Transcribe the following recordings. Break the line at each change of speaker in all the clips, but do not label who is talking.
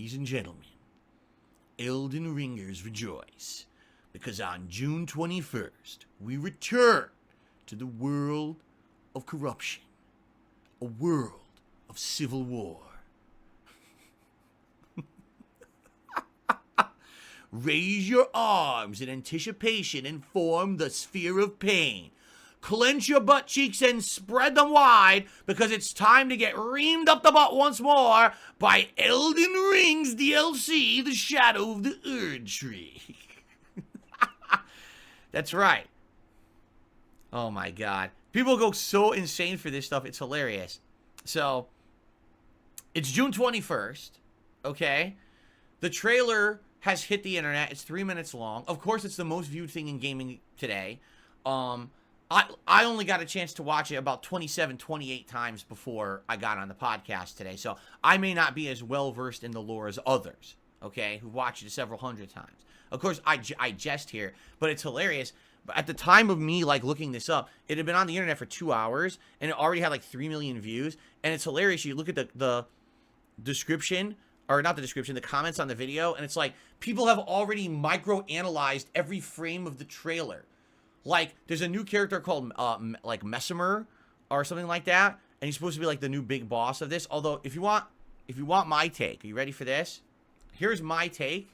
Ladies and gentlemen, Elden Ringers rejoice, because on June 21st, we return to the world of corruption, a world of civil war. Raise your arms in anticipation and form the sphere of pain. Clench your butt cheeks and spread them wide, because it's time to get reamed up the butt once more by Elden Ring's DLC, The Shadow of the Erd Tree. That's right. Oh my god. People go so insane for this stuff, it's hilarious. So, it's June 21st, okay? The trailer has hit the internet. It's 3 minutes long. Of course, it's the most viewed thing in gaming today. I only got a chance to watch it about 27, 28 times before I got on the podcast today. So I may not be as well versed in the lore as others, okay, who watched it several hundred times. Of course, I jest here, but it's hilarious. But at the time of me, like, looking this up, it had been on the internet for 2 hours, and it already had, like, 3 million views. And it's hilarious. You look at the description, or not the description, the comments on the video, and it's like, people have already micro-analyzed every frame of the trailer. Like, there's a new character called, like, Messimer, or something like that, and he's supposed to be, like, the new big boss of this. Although, if you want my take, are you ready for this? Here's my take.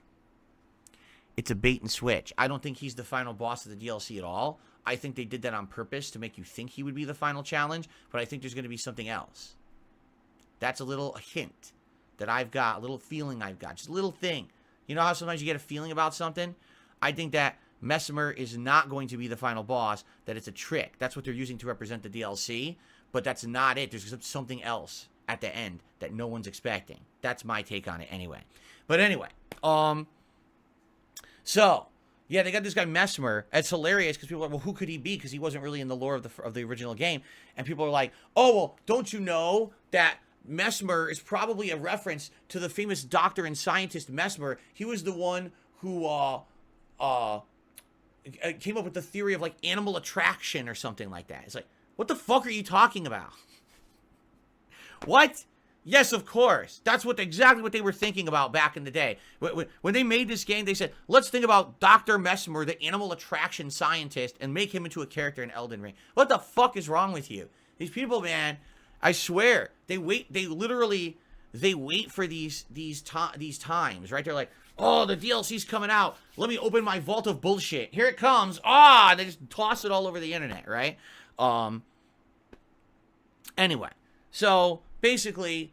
It's a bait and switch. I don't think he's the final boss of the DLC at all. I think they did that on purpose to make you think he would be the final challenge, but I think there's going to be something else. That's a hint that I've got, a little feeling I've got, just a little thing. You know how sometimes you get a feeling about something? I think that Messimer is not going to be the final boss, that it's a trick. That's what they're using to represent the DLC, but that's not it. There's something else at the end that no one's expecting. That's my take on it anyway. But anyway, so, yeah, they got this guy Messimer. It's hilarious because people are like, well, who could he be? Because he wasn't really in the lore of the original game. And people are like, oh, well, don't you know that Messimer is probably a reference to the famous doctor and scientist Messimer? He was the one who came up with the theory of, like, animal attraction or something like that. It's like, what the fuck are you talking about? What? Yes, of course. That's exactly what they were thinking about back in the day. When they made this game, they said, let's think about Dr. Messimer, the animal attraction scientist, and make him into a character in Elden Ring. What the fuck is wrong with you? These people, man, I swear, they wait for these times, right? They're like, oh, the DLC's coming out. Let me open my vault of bullshit. Here it comes. They just toss it all over the internet, right? Anyway, so basically,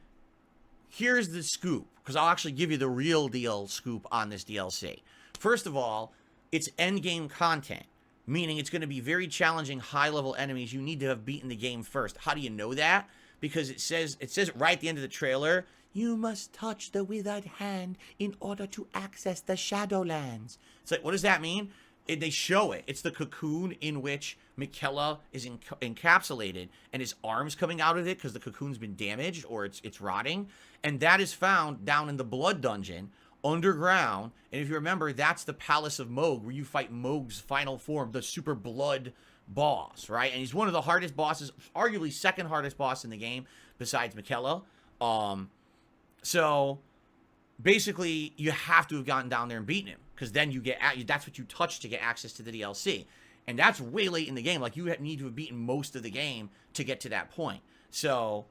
here's the scoop, because I'll actually give you the real deal scoop on this DLC. First of all, it's endgame content, meaning it's going to be very challenging high-level enemies you need to have beaten the game first. How do you know that? Because it says right at the end of the trailer, you must touch the withered hand in order to access the Shadowlands. It's like, what does that mean? They show it. It's the cocoon in which Miquella is encapsulated, and his arm's coming out of it because the cocoon's been damaged or it's rotting. And that is found down in the Blood Dungeon, underground. And if you remember, that's the Palace of Mohg, where you fight Mohg's final form, the Super Blood boss, right? And he's one of the hardest bosses, arguably second hardest boss in the game, besides Miquella. So basically, you have to have gotten down there and beaten him, because then that's what you touch to get access to the DLC. And that's way late in the game. Like, you need to have beaten most of the game to get to that point. So,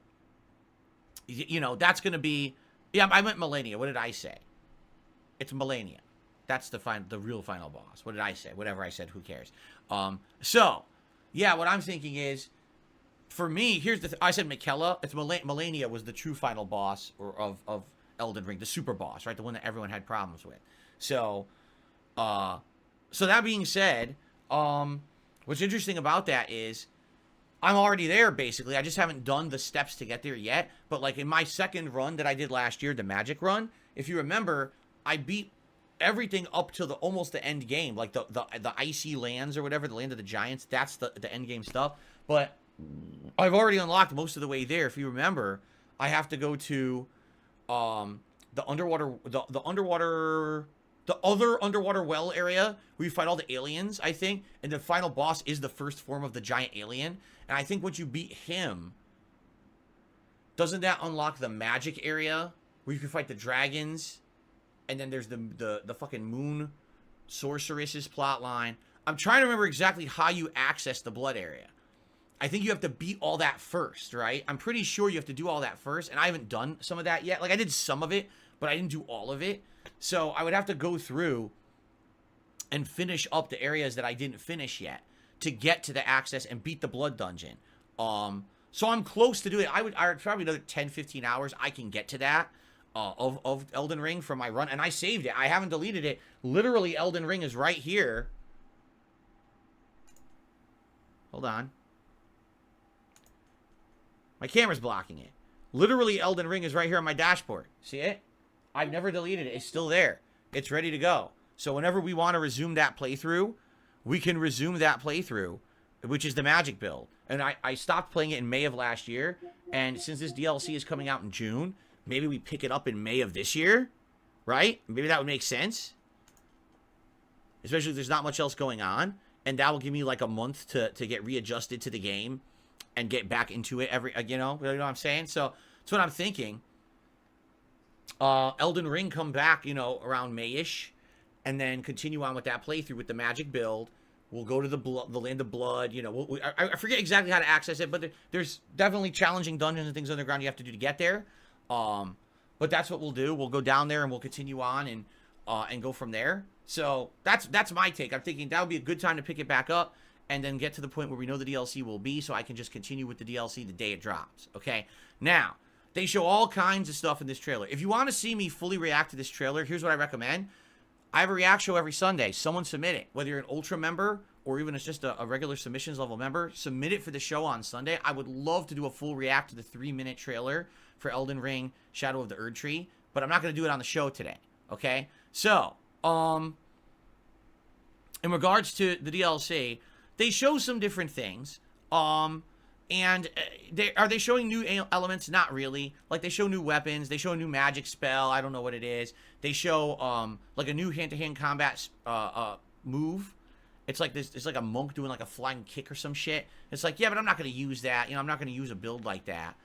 you know, that's going to be... Yeah, I meant Melania. What did I say? It's Melania. That's the real final boss. What did I say? Whatever I said, who cares? So, yeah, what I'm thinking is, for me, here's I said Miquella. It's Melania was the true final boss of Elden Ring, the super boss, right? The one that everyone had problems with. So that being said, what's interesting about that is I'm already there, basically. I just haven't done the steps to get there yet. But, like, in my second run that I did last year, the magic run, if you remember, I beat everything up to almost the end game. Like, the icy lands or whatever, the land of the giants, that's the end game stuff. But I've already unlocked most of the way there. If you remember, I have to go to the other underwater well area where you fight all the aliens, I think. And the final boss is the first form of the giant alien. And I think once you beat him, doesn't that unlock the magic area where you can fight the dragons, and then there's the fucking moon sorceress's plot line. I'm trying to remember exactly how you access the blood area. I think you have to beat all that first, right? I'm pretty sure you have to do all that first, and I haven't done some of that yet. Like, I did some of it, but I didn't do all of it. So I would have to go through and finish up the areas that I didn't finish yet to get to the access and beat the blood dungeon. So I'm close to doing it. I would probably another 10, 15 hours. I can get to that of Elden Ring for my run. And I saved it. I haven't deleted it. Literally, Elden Ring is right here. Hold on. My camera's blocking it. Literally, Elden Ring is right here on my dashboard. See it? I've never deleted it. It's still there. It's ready to go. So whenever we want to resume that playthrough, we can resume that playthrough, which is the magic build. And I stopped playing it in May of last year. And since this DLC is coming out in June, maybe we pick it up in May of this year, right? Maybe that would make sense. Especially if there's not much else going on. And that will give me like a month to get readjusted to the game and get back into it you know what I'm saying? So that's what I'm thinking. Elden Ring come back, you know, around May-ish, and then continue on with that playthrough with the magic build. We'll go to the Land of Blood, you know. I forget exactly how to access it, but there's definitely challenging dungeons and things underground you have to do to get there. But that's what we'll do. We'll go down there and we'll continue on and go from there. So that's my take. I'm thinking that would be a good time to pick it back up and then get to the point where we know the DLC will be, so I can just continue with the DLC the day it drops. Okay. Now, they show all kinds of stuff in this trailer. If you want to see me fully react to this trailer, here's what I recommend. I have a react show every Sunday. Someone submit it. Whether you're an Ultra member or even it's just a regular submissions level member, submit it for the show on Sunday. I would love to do a full react to the 3-minute trailer for Elden Ring Shadow of the Erd Tree, but I'm not going to do it on the show today. Okay? So, in regards to the DLC, they show some different things. And are they showing new elements? Not really. Like, they show new weapons. They show a new magic spell. I don't know what it is. They show, like, a new hand-to-hand combat move. It's like this. It's like a monk doing, like, a flying kick or some shit. It's like, yeah, but I'm not going to use that. You know, I'm not going to use a build like that.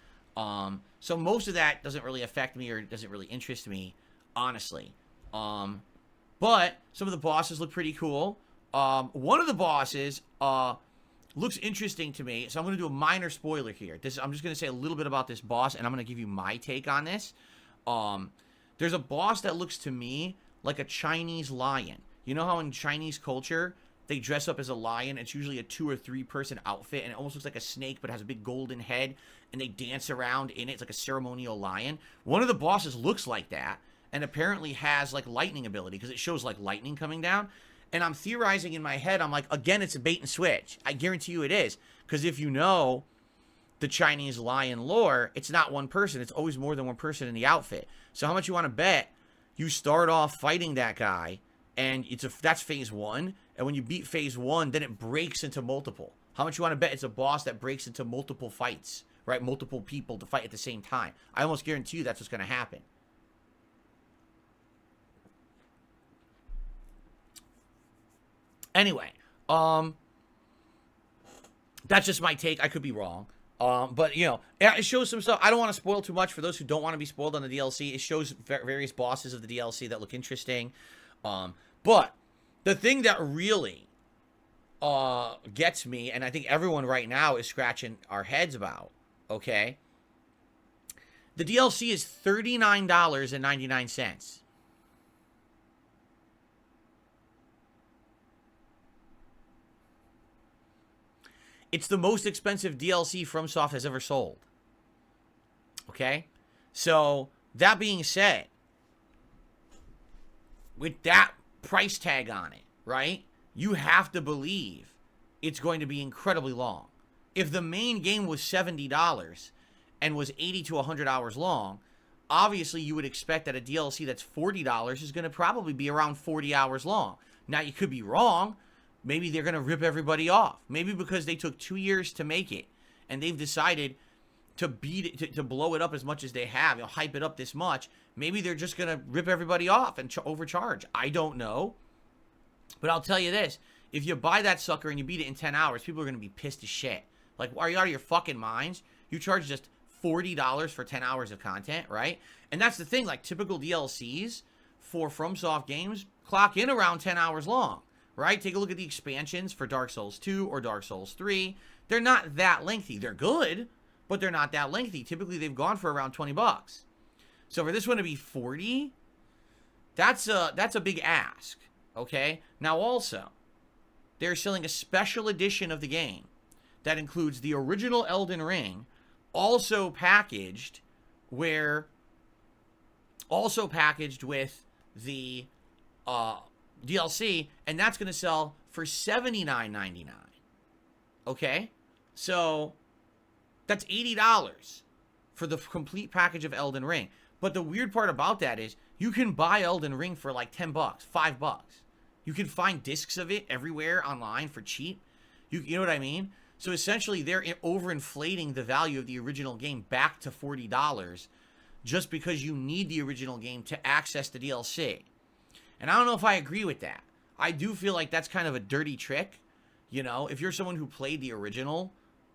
So most of that doesn't really affect me or doesn't really interest me, honestly. But some of the bosses look pretty cool. One of the bosses, looks interesting to me, so I'm going to do a minor spoiler here. I'm just going to say a little bit about this boss, and I'm going to give you my take on this. There's a boss that looks to me like a Chinese lion. You know how in Chinese culture, they dress up as a lion? It's usually a 2 or 3 person outfit, and it almost looks like a snake, but has a big golden head, and they dance around in it. It's like a ceremonial lion. One of the bosses looks like that, and apparently has, like, lightning ability, because it shows, like, lightning coming down. And I'm theorizing in my head, I'm like, again, it's a bait and switch. I guarantee you it is. Because if you know the Chinese lion lore, it's not one person. It's always more than one person in the outfit. So how much you want to bet you start off fighting that guy, and that's phase 1. And when you beat phase 1, then it breaks into multiple. How much you want to bet it's a boss that breaks into multiple fights, right? Multiple people to fight at the same time. I almost guarantee you that's what's going to happen. Anyway, that's just my take. I could be wrong. But, you know, it shows some stuff. I don't want to spoil too much for those who don't want to be spoiled on the DLC. It shows various bosses of the DLC that look interesting. But the thing that really gets me, and I think everyone right now is scratching our heads about, okay? The DLC is $39.99. It's the most expensive DLC FromSoft has ever sold. Okay? So, that being said, with that price tag on it, right? You have to believe it's going to be incredibly long. If the main game was $70 and was 80 to 100 hours long, obviously you would expect that a DLC that's $40 is going to probably be around 40 hours long. Now, you could be wrong. Maybe they're going to rip everybody off. Maybe because they took 2 years to make it, and they've decided to beat it, to blow it up as much as they have, you know, hype it up this much. Maybe they're just going to rip everybody off and overcharge. I don't know. But I'll tell you this. If you buy that sucker and you beat it in 10 hours, people are going to be pissed as shit. Like, are you out of your fucking minds? You charge just $40 for 10 hours of content, right? And that's the thing, like typical DLCs for FromSoft games clock in around 10 hours long, right? Take a look at the expansions for Dark Souls 2 or Dark Souls 3. They're not that lengthy. They're good, but they're not that lengthy. Typically, they've gone for around 20 bucks. So for this one to be 40, that's a big ask, okay? Now also, they're selling a special edition of the game that includes the original Elden Ring, also packaged with the DLC, and that's going to sell for $79.99. Okay? So that's $80 for the complete package of Elden Ring. But the weird part about that is you can buy Elden Ring for like 10 bucks, 5 bucks. You can find discs of it everywhere online for cheap. You know what I mean? So essentially they're overinflating the value of the original game back to $40 just because you need the original game to access the DLC. And I don't know if I agree with that. I do feel like that's kind of a dirty trick. You know, if you're someone who played the original,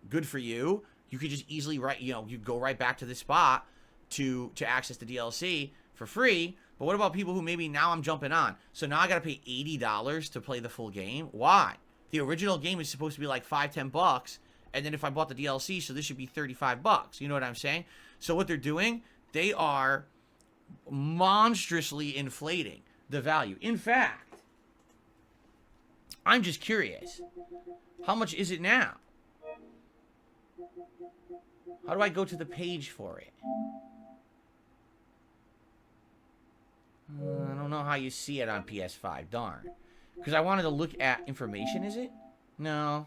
good for you. You could just easily you go right back to the spot to access the DLC for free. But what about people who maybe now I'm jumping on? So now I got to pay $80 to play the full game? Why? The original game is supposed to be like $5-10 bucks, and then if I bought the DLC, so this should be 35 bucks. You know what I'm saying? So what they're doing, they are monstrously inflating the value. In fact, I'm just curious. How much is it now? How do I go to the page for it? I don't know how you see it on PS5. Darn. Because I wanted to look at information, is it? No.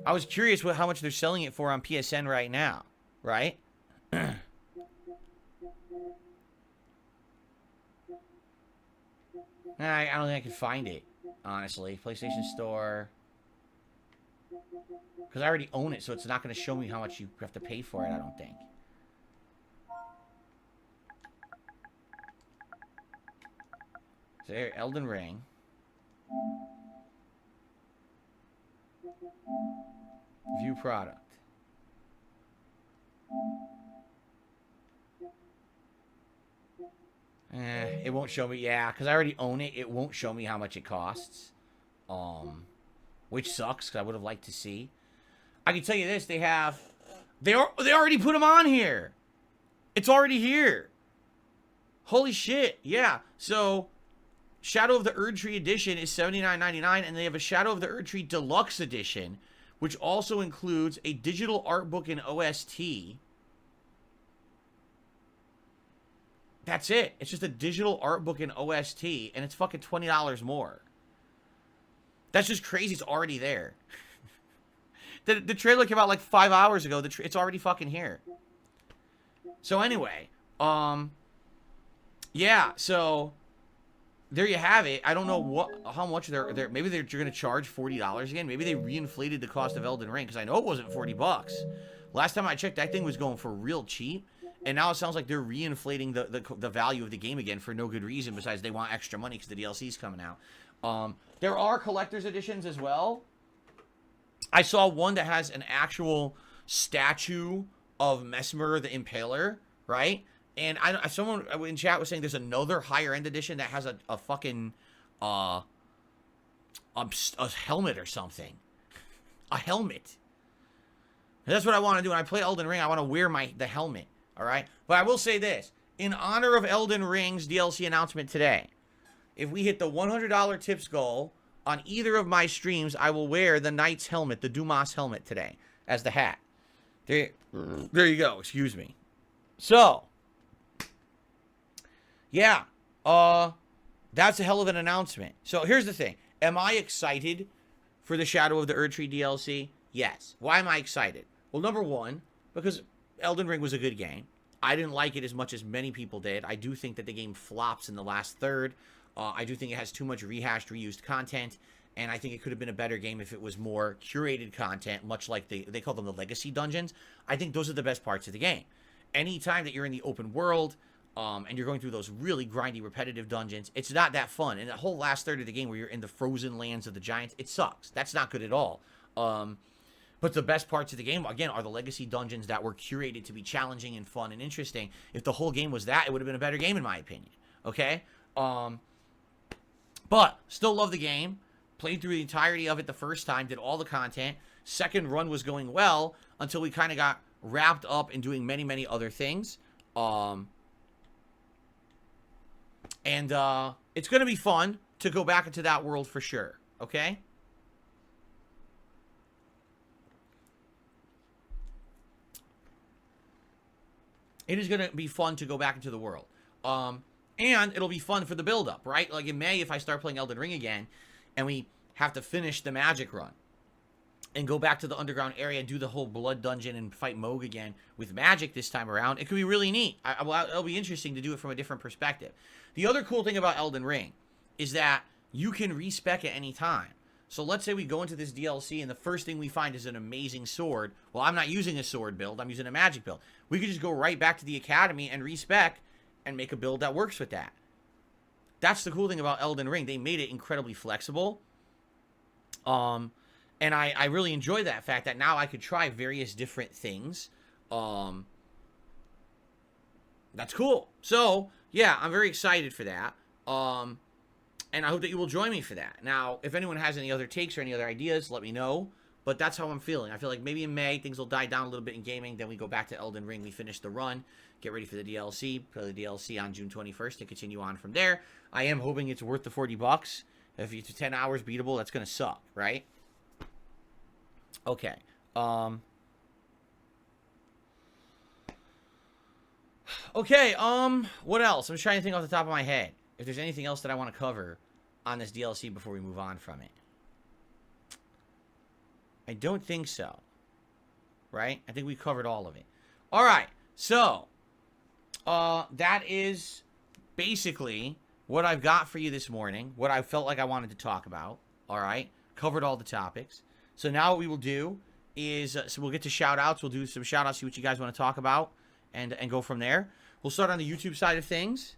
I was curious how much they're selling it for on PSN right now, right? I don't think I can find it, honestly. PlayStation Store. Because I already own it, so it's not going to show me how much you have to pay for it, I don't think. So there, Elden Ring. View product. It won't show me. Yeah, because I already own it. It won't show me how much it costs. Which sucks, because I would have liked to see. I can tell you this. They already put them on here. It's already here. Holy shit. Yeah. So Shadow of the Erdtree Edition is $79.99, and they have a Shadow of the Erdtree Deluxe Edition, which also includes a digital art book and OST. That's it. It's just a digital art book and OST, and it's fucking $20 more. That's just crazy. It's already there. The trailer came out like 5 hours ago. It's already fucking here. So anyway, yeah, so there you have it. I don't know how much they're maybe they're going to charge $40 again. Maybe they reinflated the cost of Elden Ring, because I know it wasn't 40 bucks. Last time I checked, that thing was going for real cheap, and now it sounds like they're reinflating the value of the game again for no good reason besides they want extra money because the DLC is coming out. There are collector's editions as well. I saw one that has an actual statue of Mesmer the Impaler, right? And someone in chat was saying there's another higher end edition that has a fucking a helmet or something. A helmet. And that's what I want to do when I play Elden Ring. I want to wear the helmet. All right. But I will say this: in honor of Elden Ring's DLC announcement today, if we hit the $100 tips goal on either of my streams, I will wear the Knight's helmet, the Dumas helmet today, as the hat. There you go. Excuse me. So, yeah, that's a hell of an announcement. So here's the thing: am I excited for the Shadow of the Erdtree DLC? Yes. Why am I excited? Well, number one, because Elden Ring was a good game. I didn't like it as much as many people did. I do think that the game flops in the last third. I do think it has too much rehashed, reused content, and I think it could have been a better game if it was more curated content, much like they call them the legacy dungeons. I think those are the best parts of the game. Anytime that you're in the open world, and you're going through those really grindy, repetitive dungeons, it's not that fun. And the whole last third of the game where you're in the frozen lands of the giants, it sucks. That's not good at all. But the best parts of the game, again, are the legacy dungeons that were curated to be challenging and fun and interesting. If the whole game was that, it would have been a better game, in my opinion. Okay? But still love the game. Played through the entirety of it the first time, did all the content. Second run was going well until we kind of got wrapped up in doing many, many other things. It's going to be fun to go back into that world for sure. Okay? It is going to be fun to go back into the world. And it'll be fun for the build-up, right? Like in May, if I start playing Elden Ring again, and we have to finish the magic run, and go back to the underground area and do the whole blood dungeon and fight Moog again with magic this time around, it could be really neat. It'll be interesting to do it from a different perspective. The other cool thing about Elden Ring is that you can respec at any time. So let's say we go into this DLC and the first thing we find is an amazing sword. Well, I'm not using a sword build. I'm using a magic build. We could just go right back to the academy and respec and make a build that works with that. That's the cool thing about Elden Ring. They made it incredibly flexible. And I really enjoy that fact that now I could try various different things. That's cool. So, yeah, I'm very excited for that. And I hope that you will join me for that. Now, if anyone has any other takes or any other ideas, let me know. But that's how I'm feeling. I feel like maybe in May, things will die down a little bit in gaming. Then we go back to Elden Ring. We finish the run. Get ready for the DLC. Play the DLC on June 21st to continue on from there. I am hoping it's worth the $40. If it's 10 hours beatable, that's going to suck, right? Okay. Okay, what else? I'm trying to think off the top of my head. If there's anything else that I want to cover on this DLC before we move on from it. I don't think so. Right? I think we covered all of it. Alright, so that is basically what I've got for you this morning. What I felt like I wanted to talk about. Alright? Covered all the topics. So now what we will do is, so we'll get to shout-outs. We'll do some shout-outs, see what you guys want to talk about, and go from there. We'll start on the YouTube side of things.